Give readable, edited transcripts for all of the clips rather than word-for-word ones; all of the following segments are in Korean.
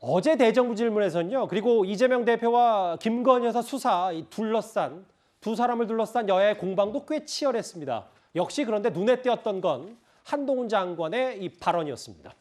어제 대정부 질문에서는요. 그리고 이재명 대표와 김건희 여사 수사 두 사람을 둘러싼 여야의 공방도 꽤 치열했습니다. 역시 그런데 눈에 띄었던 건 한동훈 장관의 이 발언이었습니다.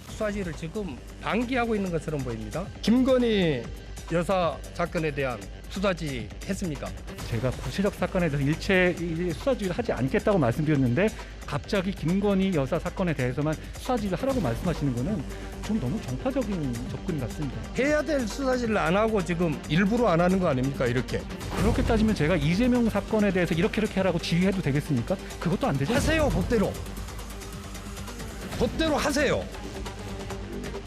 수사지를 지금 방기하고 있는 것처럼 보입니다. 김건희 여사 사건에 대한 수사지 했습니까? 제가 구체적 사건에 대해서 일체 수사지휘를 하지 않겠다고 말씀드렸는데 갑자기 김건희 여사 사건에 대해서만 수사지휘를 하라고 말씀하시는 거는 좀 너무 정파적인 접근 같습니다. 해야 될 수사지를 안 하고 지금 일부러 안 하는 거 아닙니까? 이렇게. 그렇게 따지면 제가 이재명 사건에 대해서 이렇게 하라고 지휘해도 되겠습니까? 그것도 안 되죠. 하세요, 법대로. 법대로 하세요.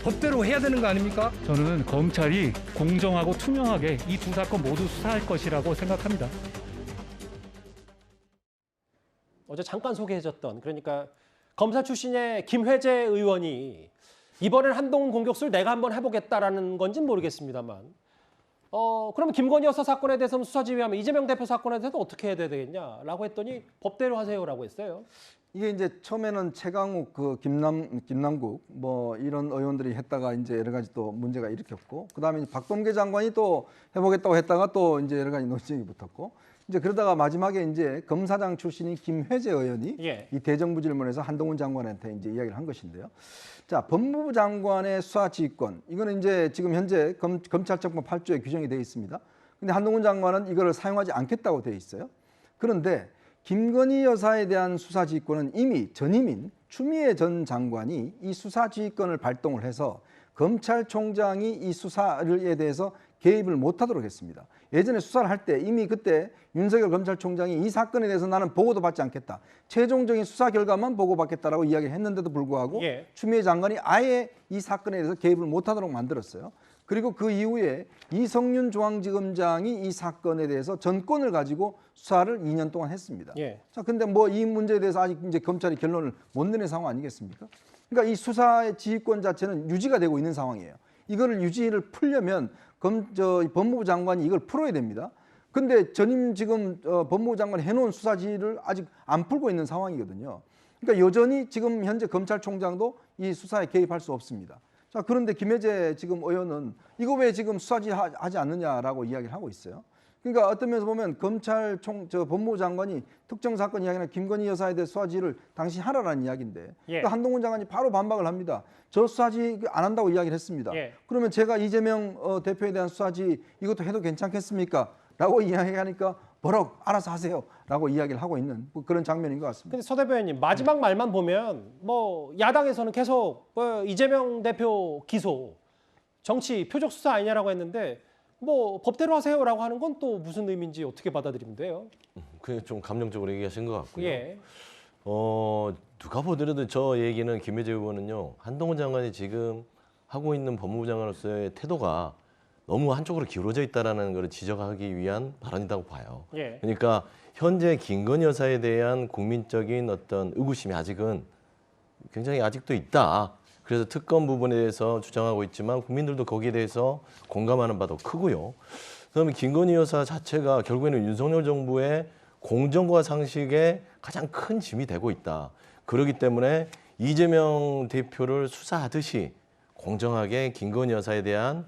법대로 해야 되는 거 아닙니까? 저는 검찰이 공정하고 투명하게 이 두 사건 모두 수사할 것이라고 생각합니다. 어제 잠깐 소개해줬던 그러니까 검사 출신의 김회재 의원이 이번엔 한동훈 공격수를 내가 한번 해보겠다라는 건지는 모르겠습니다만 그러면 김건희 여사 사건에 대해서는 수사지휘하면 이재명 대표 사건에 대해서는 어떻게 해야 되겠냐라고 했더니 법대로 하세요라고 했어요. 이게 이제 처음에는 최강욱 김남국 뭐 이런 의원들이 했다가 이제 여러 가지 또 문제가 일으켰고, 그다음에 박범계 장관이 또 해보겠다고 했다가 또 이제 여러 가지 논쟁이 붙었고, 이제 그러다가 마지막에 이제 검사장 출신인 김회재 의원이 이 대정부 질문에서 한동훈 장관한테 이제 이야기를 한 것인데요. 자, 법무부 장관의 수사 지휘권, 이거는 이제 지금 현재 검찰청법 8조에 규정이 되어 있습니다. 근데 한동훈 장관은 이거를 사용하지 않겠다고 되어 있어요. 그런데 김건희 여사에 대한 수사 지휘권은 이미 전임인 추미애 전 장관이 이 수사 지휘권을 발동을 해서 검찰총장이 이 수사에 대해서 개입을 못하도록 했습니다. 예전에 수사를 할 때 이미 그때 윤석열 검찰총장이 이 사건에 대해서 나는 보고도 받지 않겠다, 최종적인 수사 결과만 보고받겠다라고 이야기를 했는데도 불구하고 추미애 장관이 아예 이 사건에 대해서 개입을 못하도록 만들었어요. 그리고 그 이후에 이성윤 중앙지검장이 이 사건에 대해서 전권을 가지고 수사를 2년 동안 했습니다. 자, 근데 뭐 이 문제에 대해서 아직 이제 검찰이 결론을 못 내는 상황 아니겠습니까? 그러니까 이 수사의 지휘권 자체는 유지가 되고 있는 상황이에요. 이거를 유지를 풀려면 법무부 장관이 이걸 풀어야 됩니다. 근데 전임 지금 법무부 장관이 해놓은 수사 지휘를 아직 안 풀고 있는 상황이거든요. 그러니까 여전히 지금 현재 검찰총장도 이 수사에 개입할 수 없습니다. 자, 그런데 김혜재 지금 의원은 이거 왜 지금 수사지 하지 않느냐라고 이야기를 하고 있어요. 그러니까 어떤 면에서 보면 법무부 장관이 특정 사건 이야기나 김건희 여사에 대해 수사지를 당신이 하라라는 이야기인데 그러니까 한동훈 장관이 바로 반박을 합니다. 저 수사지 안 한다고 이야기를 했습니다. 그러면 제가 이재명 대표에 대한 수사지 이것도 해도 괜찮겠습니까? 라고 이야기하니까 뭐라고 알아서 하세요 라고 이야기를 하고 있는 그런 장면인 것 같습니다. 근데 서 대변인님, 마지막 말만 보면 뭐 야당에서는 계속 이재명 대표 기소, 정치 표적 수사 아니냐라고 했는데 뭐 법대로 하세요라고 하는 건 또 무슨 의미인지 어떻게 받아들이면 돼요? 그게 좀 감정적으로 얘기하신 것 같고요. 누가 보더라도 저 얘기는 김혜재 의원은요, 한동훈 장관이 지금 하고 있는 법무부 장관으로서의 태도가 너무 한쪽으로 기울어져 있다는 걸 지적하기 위한 발언이라고 봐요. 그러니까 현재 김건희 여사에 대한 국민적인 어떤 의구심이 아직은 굉장히 아직도 있다. 그래서 특검 부분에 대해서 주장하고 있지만 국민들도 거기에 대해서 공감하는 바도 크고요. 그다음에 김건희 여사 자체가 결국에는 윤석열 정부의 공정과 상식에 가장 큰 짐이 되고 있다. 그렇기 때문에 이재명 대표를 수사하듯이 공정하게 김건희 여사에 대한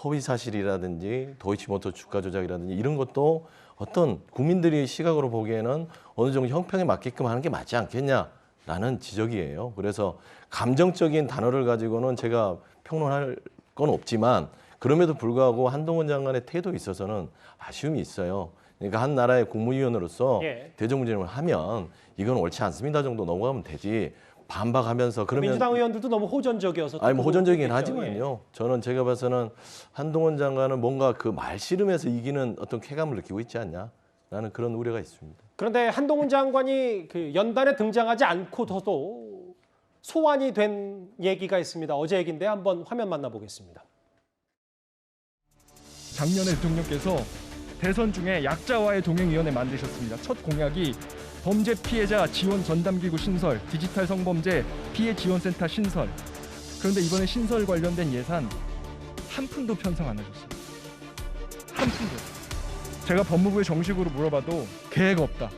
허위 사실이라든지 도이치모터 주가 조작이라든지 이런 것도 어떤 국민들이 시각으로 보기에는 어느 정도 형평에 맞게끔 하는 게 맞지 않겠냐라는 지적이에요. 그래서 감정적인 단어를 가지고는 제가 평론할 건 없지만 그럼에도 불구하고 한동훈 장관의 태도에 있어서는 아쉬움이 있어요. 그러니까 한 나라의 국무위원으로서 대정부 질문을 하면 이건 옳지 않습니다 정도 넘어가면 되지. 반박하면서 그러면 민주당 의원들도 너무 호전적이어서 아니 뭐 호전적이긴 하지만요. 저는 제가 봐서는 한동훈 장관은 뭔가 그 말씨름에서 이기는 어떤 쾌감을 느끼고 있지 않냐라는 그런 우려가 있습니다. 그런데 한동훈 장관이 그 연단에 등장하지 않고서도 소환이 된 얘기가 있습니다. 어제 얘기인데 한번 화면 만나보겠습니다. 작년에 대통령께서 대선 중에 약자와의 동행위원회 만드셨습니다. 첫 공약이 범죄 피해자 지원 전담기구 신설, 디지털 성범죄 피해 지원센터 신설. 그런데 이번에 신설 관련된 예산 한 푼도 편성 안 하셨습니다. 한 푼도. 제가 법무부에 정식으로 물어봐도 계획 없다.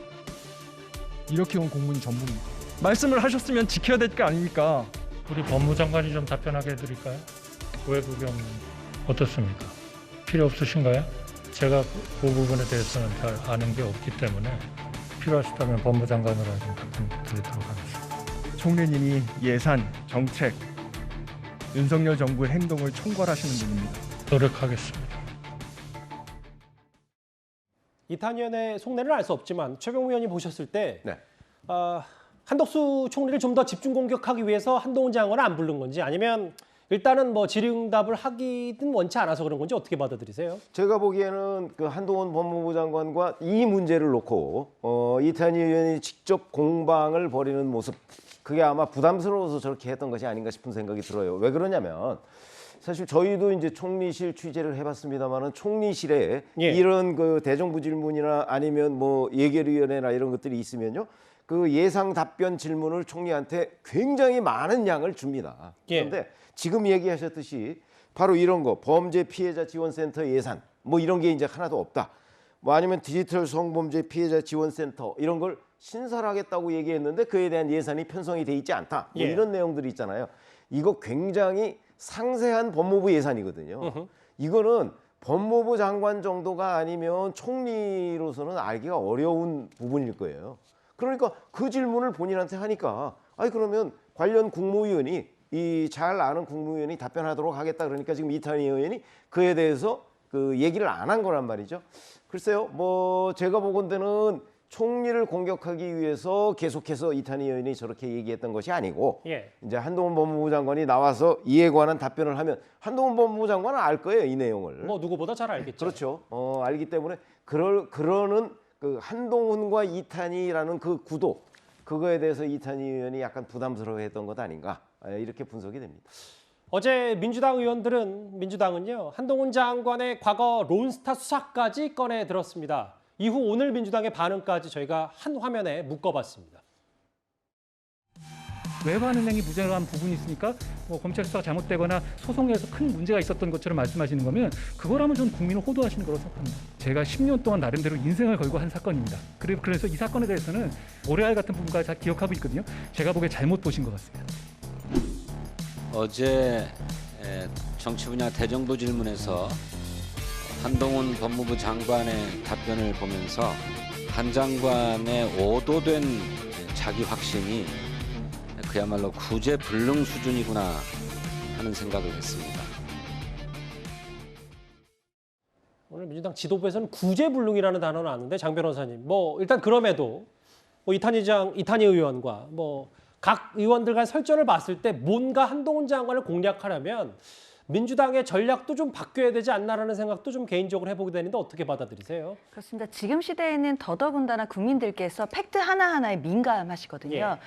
이렇게 온 공문이 전부입니다. 말씀을 하셨으면 지켜야 될 거 아닙니까? 우리 법무장관이 좀 답변하게 해드릴까요? 외국영 어떻습니까? 필요 없으신가요? 제가 그 부분에 대해서는 잘 아는 게 없기 때문에 필요하시다면 법무장관으로 좀 답변 드리도록 하겠습니다. 총리님이 예산, 정책, 윤석열 정부의 행동을 총괄하시는 분입니다. 노력하겠습니다. 이탄희 의원의 속내는 알 수 없지만 최병우 의원이 보셨을 때 네. 한덕수 총리를 좀 더 집중 공격하기 위해서 한동훈 장관을 안 부른 건지 아니면 일단은 뭐 질의응답을 하기는 원치 않아서 그런 건지 어떻게 받아들이세요? 제가 보기에는 그 한동훈 법무부 장관과 이 문제를 놓고 이탄희 의원이 직접 공방을 벌이는 모습, 그게 아마 부담스러워서 저렇게 했던 것이 아닌가 싶은 생각이 들어요. 왜 그러냐면 사실 저희도 이제 총리실 취재를 해봤습니다만은 총리실에 예. 이런 그 대정부 질문이나 아니면 뭐 예결위원회나 이런 것들이 있으면요, 그 예상 답변 질문을 총리한테 굉장히 많은 양을 줍니다. 예. 그런데 지금 얘기하셨듯이 바로 이런 거, 범죄 피해자 지원센터 예산 뭐 이런 게 이제 하나도 없다. 뭐 아니면 디지털 성범죄 피해자 지원센터 이런 걸 신설하겠다고 얘기했는데 그에 대한 예산이 편성이 돼 있지 않다. 뭐 예. 이런 내용들이 있잖아요. 이거 굉장히 상세한 법무부 예산이거든요. 이거는 법무부 장관 정도가 아니면 총리로서는 알기가 어려운 부분일 거예요. 그러니까 그 질문을 본인한테 하니까 아니 그러면 관련 국무위원이 이 잘 아는 국무위원이 답변하도록 하겠다 그러니까 지금 이탄희 의원이 그에 대해서 그 얘기를 안 한 거란 말이죠. 글쎄요, 뭐 제가 보건대는 총리를 공격하기 위해서 계속해서 이탄희 의원이 저렇게 얘기했던 것이 아니고 예. 이제 한동훈 법무부 장관이 나와서 이에 관한 답변을 하면 한동훈 법무부 장관은 알 거예요, 이 내용을. 뭐 누구보다 잘 알겠죠. 그렇죠. 알기 때문에 그러는 그 한동훈과 이탄희라는 그 구도, 그거에 대해서 이탄희 의원이 약간 부담스러워했던 것 아닌가, 이렇게 분석이 됩니다. 어제 민주당은요 한동훈 장관의 과거 론스타 수사까지 꺼내 들었습니다. 이후 오늘 민주당의 반응까지 저희가 한 화면에 묶어봤습니다. 외환은행이 무죄한 부분이 있으니까 뭐 검찰 수사가 잘못되거나 소송에서 큰 문제가 있었던 것처럼 말씀하시는 거면 그거라면 좀 국민을 호도하시는 거라고 생각합니다. 제가 10년 동안 나름대로 인생을 걸고 한 사건입니다. 그래서 이 사건에 대해서는 모래알 같은 부분까지 다 기억하고 있거든요. 제가 보기에 잘못 보신 것 같습니다. 어제 정치 분야 대정부 질문에서 한동훈 법무부 장관의 답변을 보면서 한 장관의 오도된 자기 확신이 그야말로 구제불능 수준이구나 하는 생각을 했습니다. 오늘 민주당 지도부에서는 구제불능이라는 단어는 나왔는데 장 변호사님, 뭐 일단 그럼에도 뭐 이탄희 의원과 뭐 각 의원들 간 설전을 봤을 때 뭔가 한동훈 장관을 공략하려면 민주당의 전략도 좀 바뀌어야 되지 않나라는 생각도 좀 개인적으로 해보게 되는데 어떻게 받아들이세요? 그렇습니다. 지금 시대에는 더더군다나 국민들께서 팩트 하나하나에 민감하시거든요. 예.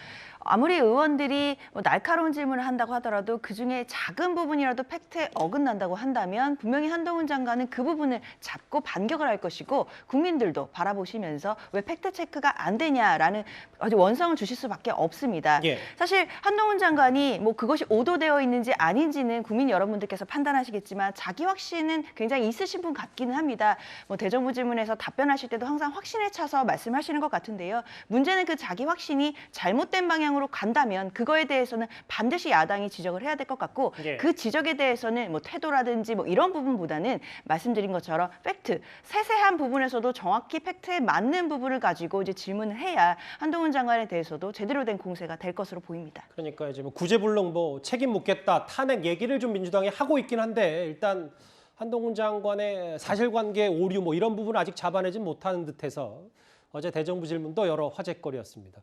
아무리 의원들이 뭐 날카로운 질문을 한다고 하더라도 그중에 작은 부분이라도 팩트에 어긋난다고 한다면 분명히 한동훈 장관은 그 부분을 잡고 반격을 할 것이고 국민들도 바라보시면서 왜 팩트 체크가 안 되냐라는 아주 원성을 주실 수밖에 없습니다. 예. 사실 한동훈 장관이 뭐 그것이 오도되어 있는지 아닌지는 국민 여러분들께서 판단하시겠지만 자기 확신은 굉장히 있으신 분 같기는 합니다. 뭐 대정부 질문에서 답변하실 때도 항상 확신에 차서 말씀하시는 것 같은데요. 문제는 그 자기 확신이 잘못된 방향으로 간다면 그거에 대해서는 반드시 야당이 지적을 해야 될 것 같고 예. 그 지적에 대해서는 뭐 태도라든지 뭐 이런 부분보다는 말씀드린 것처럼 팩트, 세세한 부분에서도 정확히 팩트에 맞는 부분을 가지고 이제 질문을 해야 한동훈 장관에 대해서도 제대로 된 공세가 될 것으로 보입니다. 그러니까 이제 뭐 구제불능 뭐 책임 묻겠다 탄핵 얘기를 좀 민주당이 하고 있긴 한데 일단 한동훈 장관의 사실관계 오류 뭐 이런 부분 아직 잡아내지 못하는 듯해서 어제 대정부 질문도 여러 화제거리였습니다.